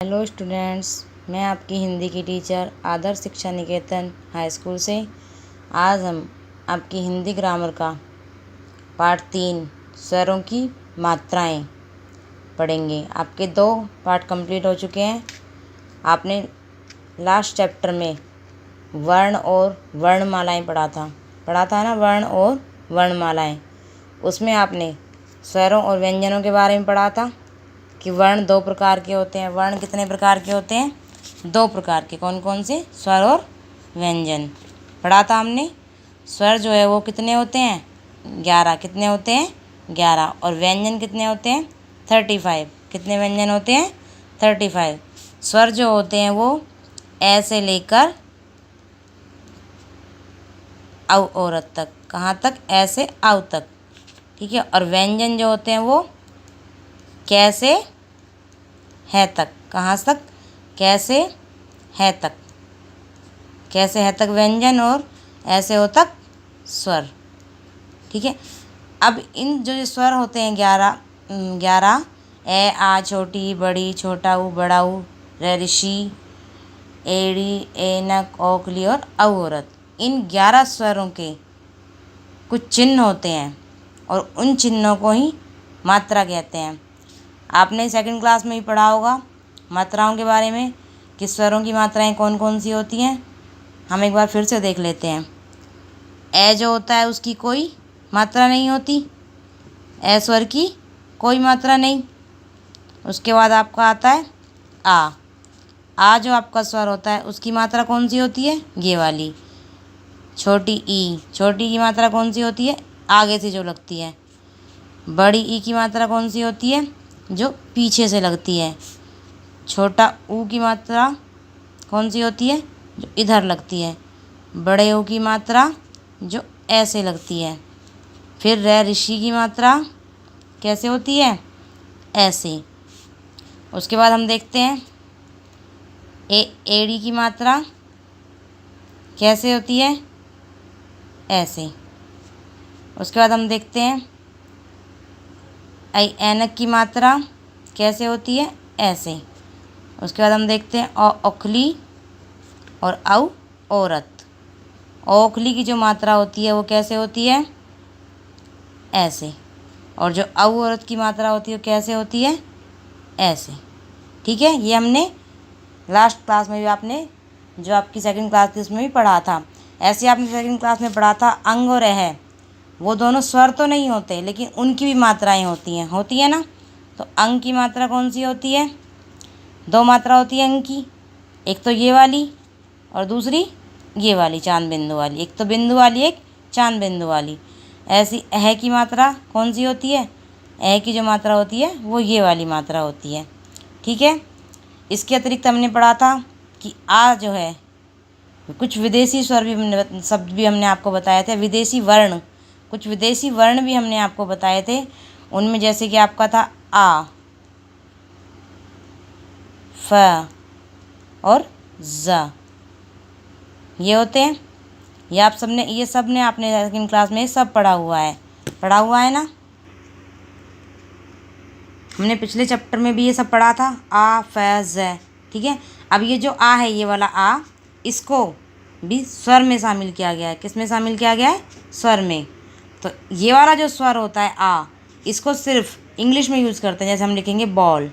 Hello students, मैं आपकी हिंदी की टीचर आदर्श शिक्षा निकेतन हाई स्कूल से। आज हम आपकी हिंदी ग्रामर का पार्ट 3 स्वरों की मात्राएं पढ़ेंगे। आपके 2 पार्ट कंप्लीट हो चुके हैं। आपने लास्ट चैप्टर में वर्ण और वर्णमालाएं पढ़ा था ना, वर्ण और वर्णमालाएं। उसमें आपने स्वरों और व्यंजनों के बारे में पढ़ा था कि वर्ण 2 प्रकार के होते हैं। वर्ण कितने प्रकार के होते हैं? 2 प्रकार के। कौन कौन से? स्वर और व्यंजन पढ़ा था हमने। स्वर जो है वो कितने होते हैं? 11। कितने होते हैं? 11। और व्यंजन कितने होते हैं? 35। कितने व्यंजन होते हैं? 35। स्वर जो होते हैं वो ए से लेकर औ औरत तक। कहाँ तक? ए से औ तक। ठीक है। और व्यंजन जो होते हैं वो कै से है तक। कहाँ तक? कैसे है तक। कैसे है तक व्यंजन और ऐसे हो तक स्वर। ठीक है। अब इन जो स्वर होते हैं 11 ए आ छोटी बड़ी छोटा ऊ बड़ा ऊ ऋषि एड़ी ऐनक औखली और औरत। इन 11 स्वरों के कुछ चिन्ह होते हैं और उन चिन्हों को ही मात्रा कहते हैं। आपने सेकंड क्लास में ही पढ़ा होगा मात्राओं के बारे में कि स्वरों की मात्राएं कौन कौन सी होती हैं। हम एक बार फिर से देख लेते हैं। ए जो होता है उसकी कोई मात्रा नहीं होती। ए स्वर की कोई मात्रा नहीं। उसके बाद आपका आता है आ जो आपका स्वर होता है उसकी मात्रा कौन सी होती है? ये वाली छोटी ई। छोटी की मात्रा कौन सी होती है? आगे से जो लगती है। बड़ी ई की मात्रा कौन सी होती है? जो पीछे से लगती है। छोटा ऊ की मात्रा कौन सी होती है? जो इधर लगती है। बड़े ऊ की मात्रा जो ऐसे लगती है। फिर ऋषि की मात्रा कैसे होती है? ऐसे। उसके बाद हम देखते हैं एड़ी की मात्रा कैसे होती है? ऐसे। उसके बाद हम देखते हैं ऐनक की मात्रा कैसे होती है? ऐसे। उसके बाद हम देखते हैं औखली और औ औरत। औखली की जो मात्रा होती है वो कैसे होती है? ऐसे। और जो औ औरत की मात्रा होती है वो कैसे होती है? ऐसे। ठीक है। ये हमने लास्ट क्लास में भी आपने जो आपकी सेकंड क्लास थी उसमें भी पढ़ा था। ऐसे आपने सेकंड क्लास में पढ़ा था अंग और है वो दोनों स्वर तो नहीं होते लेकिन उनकी भी मात्राएं होती है ना। तो अंग की मात्रा कौन सी होती है? 2 मात्रा होती है अंग की। एक तो ये वाली और दूसरी ये वाली चांद बिंदु वाली। एक तो बिंदु वाली, एक चांद बिंदु वाली। ऐसी अह की मात्रा कौन सी होती है? अह की जो मात्रा होती है वो ये वाली मात्रा होती है। ठीक है। इसके अतिरिक्त हमने पढ़ा था कि आ जो है कुछ विदेशी स्वर भी हमने शब्द भी हमने आपको बताए थे। विदेशी वर्ण, कुछ विदेशी वर्ण भी हमने आपको बताए थे। उनमें जैसे कि आपका था आ, फ और ज। ये होते हैं। ये सब ने आपने सेकंड क्लास में सब पढ़ा हुआ है ना। हमने पिछले चैप्टर में भी ये सब पढ़ा था आ फ ज। ठीक है। अब ये जो आ है, ये वाला आ, इसको भी स्वर में शामिल किया गया है। किस में शामिल किया गया है? स्वर में। तो ये वाला जो स्वर होता है आ, इसको सिर्फ इंग्लिश में यूज़ करते हैं। जैसे हम लिखेंगे बॉल,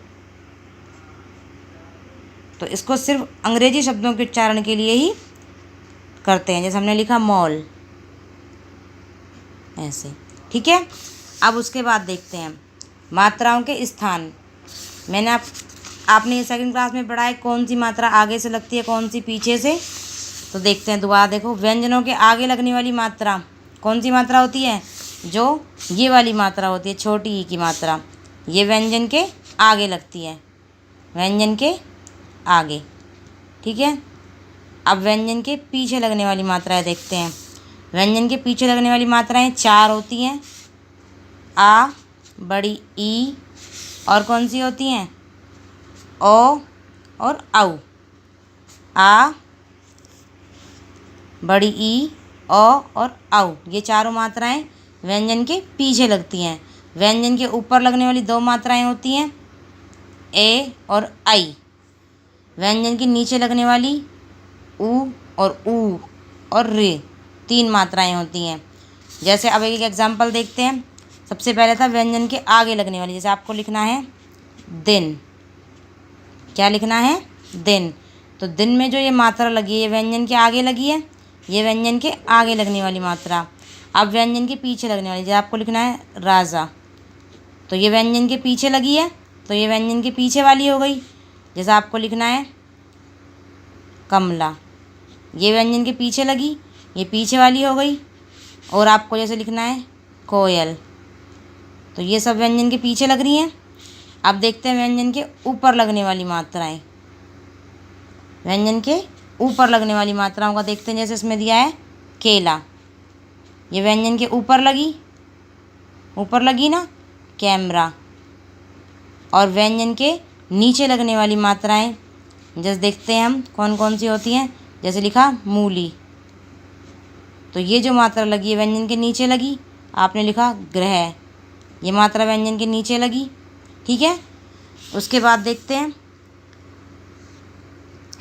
तो इसको सिर्फ अंग्रेजी शब्दों के उच्चारण के लिए ही करते हैं। जैसे हमने लिखा मॉल, ऐसे। ठीक है। अब उसके बाद देखते हैं मात्राओं के स्थान। मैंने आपने सेकंड क्लास में पढ़ा है कौन सी मात्रा आगे से लगती है, कौन सी पीछे से। तो देखते हैं दोबारा। देखो, व्यंजनों के आगे लगने वाली मात्रा कौन सी मात्रा होती है? जो ये वाली मात्रा होती है, छोटी ई की मात्रा। ये व्यंजन के आगे लगती है, व्यंजन के आगे। ठीक है। अब व्यंजन के पीछे लगने वाली मात्राएं देखते हैं। व्यंजन के पीछे लगने वाली मात्राएं 4 होती हैं। आ, बड़ी ई और कौन सी होती हैं? ओ और औ। आ, बड़ी ई, ओ और औ, ये चारों मात्राएं व्यंजन के पीछे लगती हैं। व्यंजन के ऊपर लगने वाली 2 मात्राएं होती हैं ए और आई। व्यंजन के नीचे लगने वाली ऊ और रे, 3 मात्राएं होती हैं। जैसे अब एक एग्जाम्पल देखते हैं। सबसे पहले था व्यंजन के आगे लगने वाली, जैसे आपको लिखना है दिन। क्या लिखना है? दिन। तो दिन में जो ये मात्रा लगी है ये व्यंजन के आगे लगी है, ये व्यंजन के आगे लगने वाली मात्रा। अब व्यंजन के पीछे लगने वाली, जैसे आपको लिखना है राजा, तो ये व्यंजन के पीछे लगी है, तो ये व्यंजन के पीछे वाली हो गई। जैसे आपको लिखना है कमला, ये व्यंजन के पीछे लगी, ये पीछे वाली हो गई। और आपको जैसे लिखना है कोयल, तो ये सब व्यंजन के पीछे लग रही हैं। अब देखते हैं व्यंजन के ऊपर लगने वाली मात्राएं। व्यंजन के ऊपर लगने वाली मात्राओं का देखते हैं। जैसे इसमें दिया है केला, ये व्यंजन के ऊपर लगी ना, कैमरा। और व्यंजन के नीचे लगने वाली मात्राएं जैसे देखते हैं हम कौन कौन सी होती हैं। जैसे लिखा मूली, तो ये जो मात्रा लगी है व्यंजन के नीचे लगी। आपने लिखा ग्रह, ये मात्रा व्यंजन के नीचे लगी। ठीक है। उसके बाद देखते हैं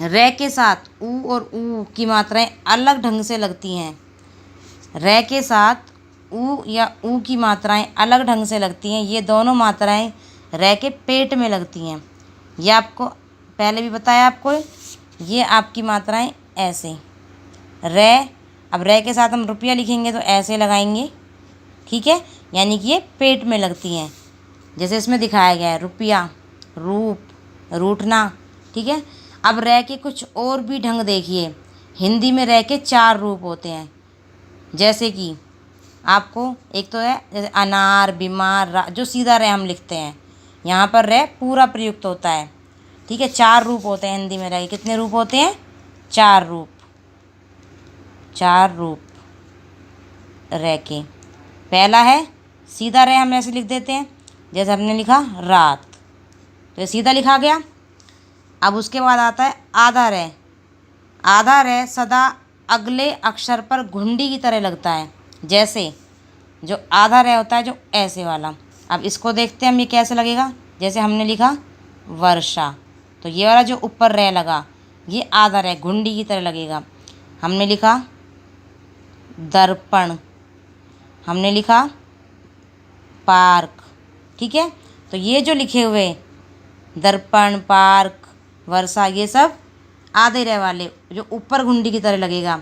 रे के साथ ऊ और ऊ की मात्राएं अलग ढंग से लगती हैं। रे के साथ ऊ या ऊ की मात्राएं अलग ढंग से लगती हैं। ये दोनों मात्राएं रे के पेट में लगती हैं। ये आपको पहले भी बताया आपको। ये आपकी मात्राएं ऐसे रे, अब रे के साथ हम रुपया लिखेंगे तो ऐसे लगाएंगे। ठीक है, यानी कि ये पेट में लगती हैं। जैसे इसमें दिखाया गया है रुपया, रूप, रूठना। ठीक है। अब रे के कुछ और भी ढंग देखिए। हिंदी में रे के 4 रूप होते हैं। जैसे कि आपको एक तो है जैसे अनार, बीमार, जो सीधा रे हम लिखते हैं, यहाँ पर रे पूरा प्रयुक्त होता है। ठीक है। 4 रूप होते हैं हिंदी में रे के। कितने रूप होते हैं? 4 रूप। 4 रूप रे के। पहला है सीधा रे, हम ऐसे लिख देते हैं। जैसे हमने लिखा रात, तो ये सीधा लिखा गया। अब उसके बाद आता है आधा रे। आधा रे सदा अगले अक्षर पर घुंडी की तरह लगता है। जैसे जो आधा रे होता है जो ऐसे वाला। अब इसको देखते हैं हम, ये कैसे लगेगा। जैसे हमने लिखा वर्षा, तो ये वाला जो ऊपर रे लगा ये आधा रे घुंडी की तरह लगेगा। हमने लिखा दर्पण, हमने लिखा पार्क। ठीक है। तो ये जो लिखे हुए दर्पण, पार्क, वर्षा, ये सब आधे रे वाले जो ऊपर घुंडी की तरह लगेगा।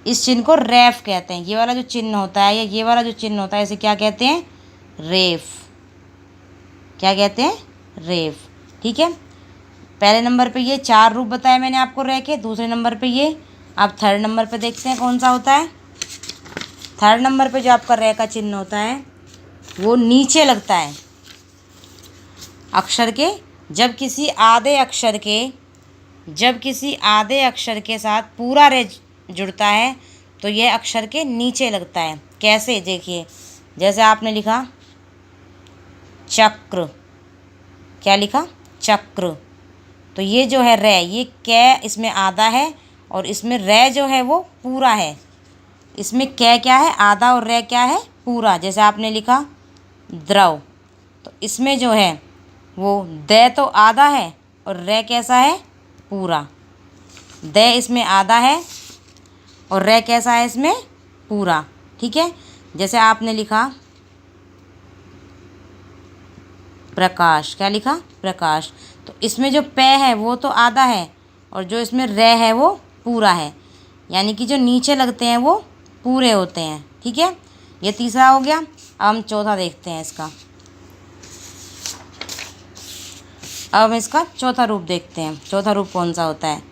इस चिन्ह को रेफ कहते हैं। ये वाला जो चिन्ह होता है या ये वाला जो चिन्ह होता है इसे क्या कहते हैं? रेफ। क्या कहते हैं? रेफ। ठीक है। पहले नंबर पे ये 4 रूप बताए मैंने आपको रे के। दूसरे नंबर पे ये। अब थर्ड नंबर पे देखते हैं कौन सा होता है। थर्ड नंबर पे जो आपका रे का चिन्ह होता है वो नीचे लगता है अक्षर के। जब किसी आधे अक्षर के साथ पूरा रे जुड़ता है तो यह अक्षर के नीचे लगता है। कैसे? देखिए, जैसे आपने लिखा चक्र, क्या लिखा? चक्र। तो ये जो है रे, ये कै इसमें आधा है और इसमें रे जो है वो पूरा है। इसमें कै क्या है? आधा, और रे क्या है? पूरा। जैसे आपने लिखा द्रव, तो इसमें जो है वो दे तो आधा है और रे कैसा है? पूरा। दे इसमें आधा है और रे कैसा है? इसमें पूरा। ठीक है। जैसे आपने लिखा प्रकाश, क्या लिखा? प्रकाश। तो इसमें जो पे है वो तो आधा है और जो इसमें रे है वो पूरा है, यानी कि जो नीचे लगते हैं वो पूरे होते हैं। ठीक है। ये तीसरा हो गया। अब हम चौथा देखते हैं इसका। अब हम इसका चौथा रूप देखते हैं। चौथा रूप कौन सा होता है?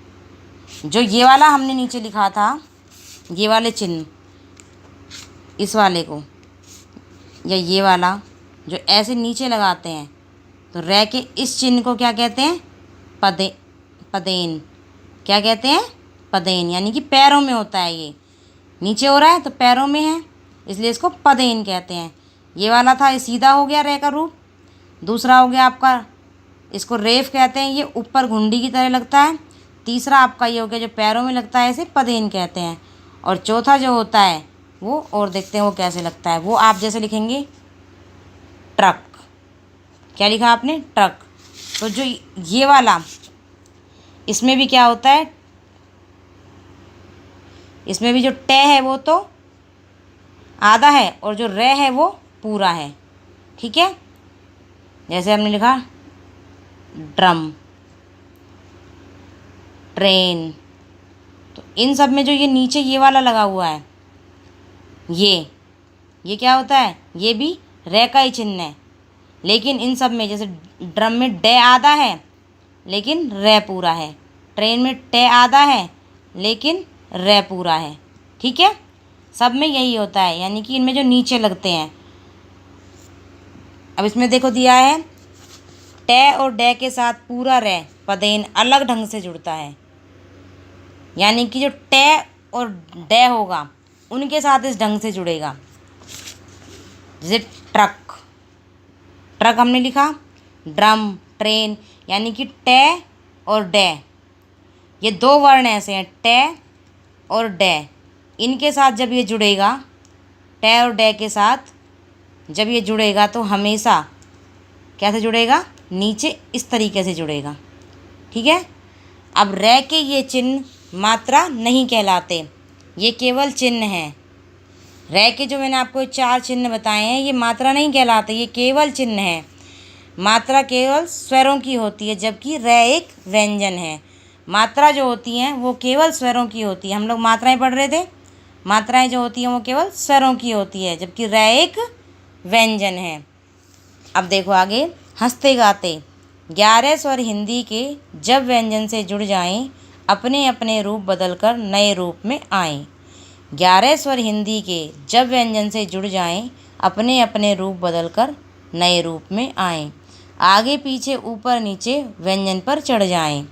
जो ये वाला हमने नीचे लिखा था, ये वाले चिन्ह, इस वाले को या ये वाला जो ऐसे नीचे लगाते हैं, तो रे के इस चिन्ह को क्या कहते हैं? पदेन। क्या कहते हैं? पदेन। यानी कि पैरों में होता है। ये नीचे हो रहा है तो पैरों में है, इसलिए इसको पदेन कहते हैं। ये वाला था, ये सीधा हो गया रे का रूप। दूसरा हो गया आपका, इसको रेफ कहते हैं, ये ऊपर घुंडी की तरह लगता है। तीसरा आपका ये हो गया जो पैरों में लगता है, इसे पदेन कहते हैं। और चौथा जो होता है वो, और देखते हैं वो कैसे लगता है। वो आप जैसे लिखेंगे ट्रक। क्या लिखा आपने? ट्रक। तो जो ये वाला इसमें भी क्या होता है, इसमें भी जो टे है वो तो आधा है और जो रे है वो पूरा है। ठीक है, जैसे हमने लिखा ड्रम, ट्रेन, तो इन सब में जो ये नीचे ये वाला लगा हुआ है, ये क्या होता है, ये भी रे का ही चिन्ह है। लेकिन इन सब में जैसे ड्रम में डे आधा है लेकिन रे पूरा है, ट्रेन में टे आधा है लेकिन रे पूरा है। ठीक है, सब में यही होता है, यानी कि इनमें जो नीचे लगते हैं। अब इसमें देखो दिया है टे और डे के साथ पूरा रे पदेन अलग ढंग से जुड़ता है, यानी कि जो टे और डे होगा उनके साथ इस ढंग से जुड़ेगा। जैसे ट्रक, ट्रक हमने लिखा, ड्रम, ट्रेन, यानी कि टे और डे, ये दो वर्ण ऐसे हैं, टे और डे, इनके साथ जब ये जुड़ेगा, टे और डे के साथ जब ये जुड़ेगा तो हमेशा कैसे जुड़ेगा, नीचे इस तरीके से जुड़ेगा। ठीक है, अब रे के ये चिन्ह मात्रा नहीं कहलाते, ये केवल चिन्ह हैं। रे के जो मैंने आपको 4 चिन्ह बताए हैं ये मात्रा नहीं कहलाते, ये केवल चिन्ह हैं। मात्रा केवल स्वरों की होती है, जबकि रे एक व्यंजन है। मात्रा जो होती हैं वो केवल स्वरों की होती है। हम लोग मात्राएं पढ़ रहे थे, मात्राएं जो होती हैं वो केवल स्वरों की होती है, जबकि रे एक व्यंजन है। अब देखो आगे, हंसते गाते 11 स्वर हिंदी के जब व्यंजन से जुड़ जाएं, अपने अपने रूप बदलकर नए रूप में आएं। 11 स्वर हिंदी के जब व्यंजन से जुड़ जाएं, अपने अपने रूप बदलकर नए रूप में आएं। आगे पीछे ऊपर नीचे व्यंजन पर चढ़ जाएं।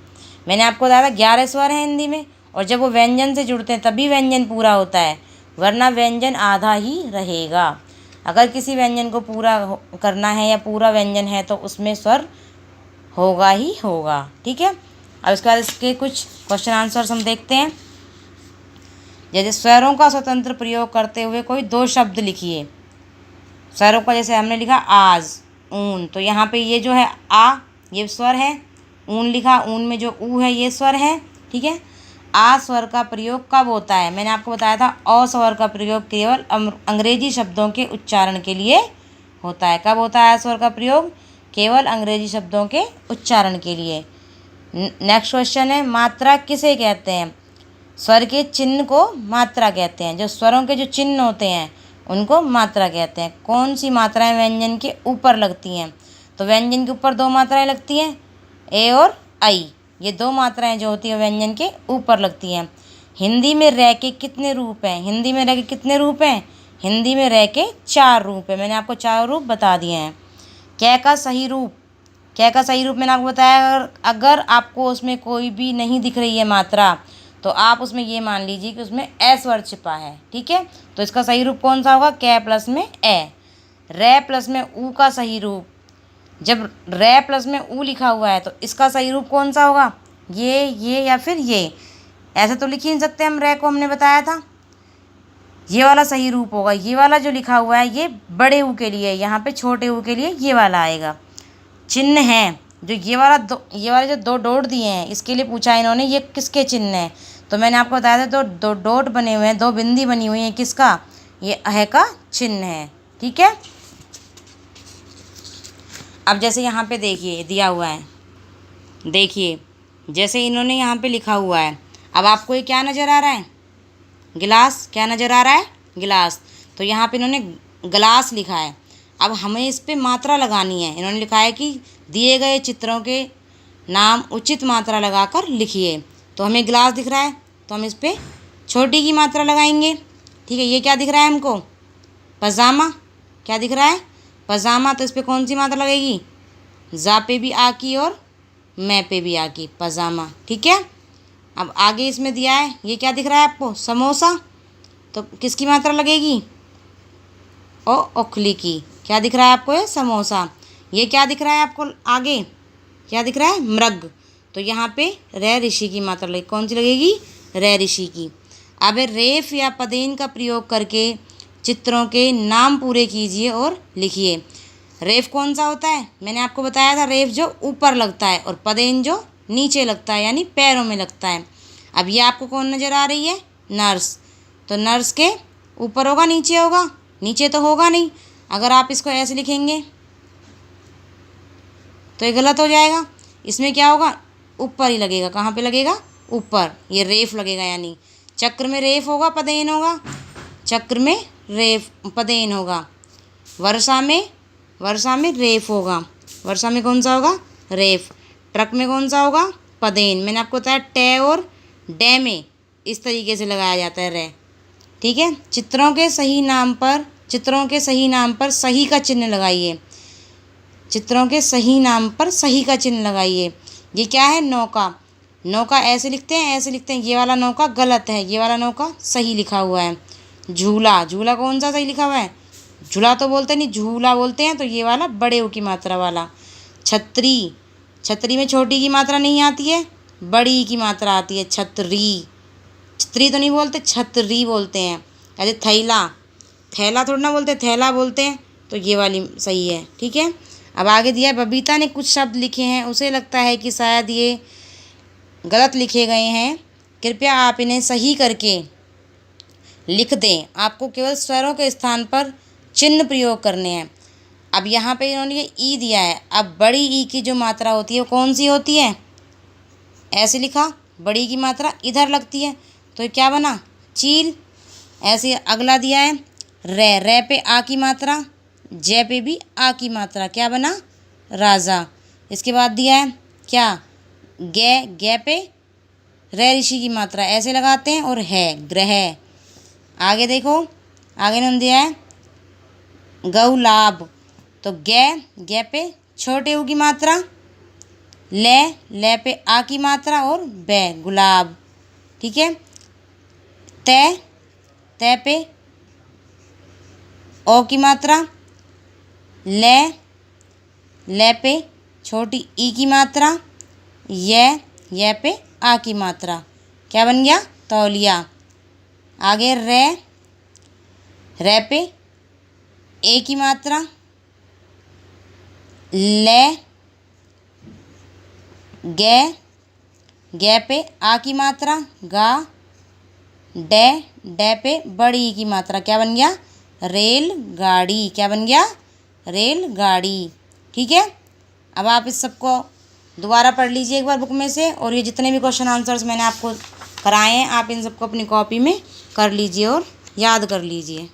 मैंने आपको बताया था 11 स्वर हैं हिंदी में, और जब वो व्यंजन से जुड़ते हैं तभी व्यंजन पूरा होता है, वरना व्यंजन आधा ही रहेगा। अगर किसी व्यंजन को पूरा करना है या पूरा व्यंजन है तो उसमें स्वर होगा ही होगा। ठीक है, अब इसके बाद इसके कुछ क्वेश्चन आंसर्स हम देखते हैं। जैसे स्वरों का स्वतंत्र प्रयोग करते हुए कोई 2 शब्द लिखिए। स्वरों का जैसे हमने लिखा आज, ऊन, तो यहाँ पे ये जो है आ ये स्वर है, ऊन लिखा, ऊन में जो ऊ है ये स्वर है। ठीक है, आ स्वर का प्रयोग कब होता है, मैंने आपको बताया था अ स्वर का प्रयोग केवल अंग्रेजी शब्दों के उच्चारण के लिए होता है। कब होता है आ स्वर का प्रयोग, केवल अंग्रेजी शब्दों के उच्चारण के लिए। नेक्स्ट क्वेश्चन है, मात्रा किसे कहते हैं। स्वर के चिन्ह को मात्रा कहते हैं, जो स्वरों के जो चिन्ह होते हैं उनको मात्रा कहते हैं। कौन सी मात्राएं व्यंजन के ऊपर लगती हैं, तो व्यंजन के ऊपर 2 मात्राएं लगती हैं, ए और आई, ये 2 मात्राएं जो होती हैं व्यंजन के ऊपर लगती हैं। हिंदी में रे के कितने रूप हैं, हिंदी में रे के कितने रूप हैं, हिंदी में रे के 4 रूप हैं, मैंने आपको 4 रूप बता दिए हैं। कै का सही रूप, कै का सही रूप मैंने आपको बताया, अगर आपको उसमें कोई भी नहीं दिख रही है मात्रा तो आप उसमें ये मान लीजिए कि उसमें ए स्वर छिपा है। ठीक है, तो इसका सही रूप कौन सा होगा, कै प्लस में ए। रे प्लस में ऊ का सही रूप, जब रे प्लस में ऊ लिखा हुआ है तो इसका सही रूप कौन सा होगा, ये या फिर ये, ऐसे तो लिख ही नहीं सकते हम, रे को हमने बताया था, ये वाला सही रूप होगा। ये वाला जो लिखा हुआ है ये बड़े ऊ के लिए, यहाँ पे छोटे ऊ के लिए ये वाला आएगा। चिन्ह हैं जो ये वाले जो 2 डॉट दिए हैं इसके लिए पूछा है इन्होंने, ये किसके चिन्ह हैं, तो मैंने आपको बताया था 2 डॉट बने हुए हैं, 2 बिंदी बनी हुई हैं, किसका, ये अह का चिन्ह है। ठीक है, अब जैसे यहाँ पे देखिए दिया हुआ है, देखिए जैसे इन्होंने यहाँ पे लिखा हुआ है, अब आपको ये क्या नज़र आ रहा है, गिलास, क्या नज़र आ रहा है, गिलास, तो यहाँ पे इन्होंने गिलास लिखा है। अब हमें इस पे मात्रा लगानी है, इन्होंने लिखा है कि दिए गए चित्रों के नाम उचित मात्रा लगाकर लिखिए, तो हमें गिलास दिख रहा है तो हम इस पर छोटी की मात्रा लगाएंगे। ठीक है, ये क्या दिख रहा है हमको, पजामा, क्या दिख रहा है, पजामा, तो इस पर कौन सी मात्रा लगेगी, जा पे भी आ की और मैं पे भी आ की, पजामा। ठीक है, अब आगे इसमें दिया है, ये क्या दिख रहा है आपको, समोसा, तो किसकी मात्रा लगेगी, ओ ओखली की, क्या दिख रहा है आपको, ये समोसा। ये क्या दिख रहा है आपको आगे, क्या दिख रहा है, मृग, तो यहाँ पे रे ऋषि की मात्रा लगेगी, कौन सी लगेगी, रे ऋषि की। अब रेफ या पदेन का प्रयोग करके चित्रों के नाम पूरे कीजिए और लिखिए। रेफ कौन सा होता है, मैंने आपको बताया था, रेफ जो ऊपर लगता है और पदेन जो नीचे लगता है यानी पैरों में लगता है। अब ये आपको कौन नज़र आ रही है? नर्स। तो नर्स के ऊपर होगा नीचे होगा? नीचे तो होगा नहीं। अगर आप इसको ऐसे लिखेंगे तो ये गलत हो जाएगा। इसमें क्या होगा? ऊपर ही लगेगा। कहाँ पे लगेगा? ऊपर। ये रेफ लगेगा यानी चक्र में रेफ होगा पदेन होगा? चक्र में रेफ पदेन होगा। वर्षा में रेफ होगा। वर्षा में कौन सा होगा? रेफ। ट्रक में कौन सा होगा? पदेन। मैंने आपको बताया टे और डे में इस तरीके से लगाया जाता है रे। ठीक है। चित्रों के सही नाम पर सही का चिन्ह लगाइए। चित्रों के सही नाम पर सही का चिन्ह लगाइए। ये क्या है? नौका। नौका ऐसे लिखते हैं। ये वाला नौका गलत है, ये वाला नौका सही लिखा हुआ है। झूला। झूला कौन सा सही लिखा हुआ है? झूला तो बोलते नहीं, झूला बोलते हैं। तो ये वाला बड़े ऊ की मात्रा वाला। छतरी। छतरी में छोटी की मात्रा नहीं आती है, बड़ी की मात्रा आती है। छतरी। छतरी तो नहीं बोलते, छतरी बोलते हैं। ऐसे थैला। थैला थोड़ा ना बोलते, थैला बोलते हैं। तो ये वाली सही है। ठीक है। अब आगे दिया है बबीता ने कुछ शब्द लिखे हैं, उसे लगता है कि शायद ये गलत लिखे गए हैं, कृपया आप इन्हें सही करके लिख दें। आपको केवल स्वरों के स्थान पर चिन्ह प्रयोग करने हैं। अब यहाँ पे इन्होंने ये ई दिया है। अब बड़ी ई की जो मात्रा होती है वो कौन सी होती है? ऐसे लिखा, बड़ी की मात्रा इधर लगती है। तो ये क्या बना? चील। ऐसे अगला दिया है रे। रे पे आ की मात्रा, जय पे भी आ की मात्रा, क्या बना? राजा। इसके बाद दिया है क्या? गे। गे पे रे ऋषि की मात्रा ऐसे लगाते हैं और है ग्रह। आगे देखो, आगे इन्होंने दिया है गौलाभ। तो गे पे छोटे ऊ की मात्रा, ले पे आ की मात्रा और बे गुलाब। ठीक है। ते पे ओ की मात्रा, ले पे छोटी ई की मात्रा, ये पे आ की मात्रा, क्या बन गया? तौलिया। आगे रे पे ए की मात्रा, गे पे आ की मात्रा, गा। डे पे बड़ी ई की मात्रा, क्या बन गया? रेलगाड़ी। क्या बन गया? रेलगाड़ी। ठीक है। अब आप इस सबको दोबारा पढ़ लीजिए एक बार बुक में से, और ये जितने भी क्वेश्चन आंसर्स मैंने आपको कराए हैं आप इन सबको अपनी कॉपी में कर लीजिए और याद कर लीजिए।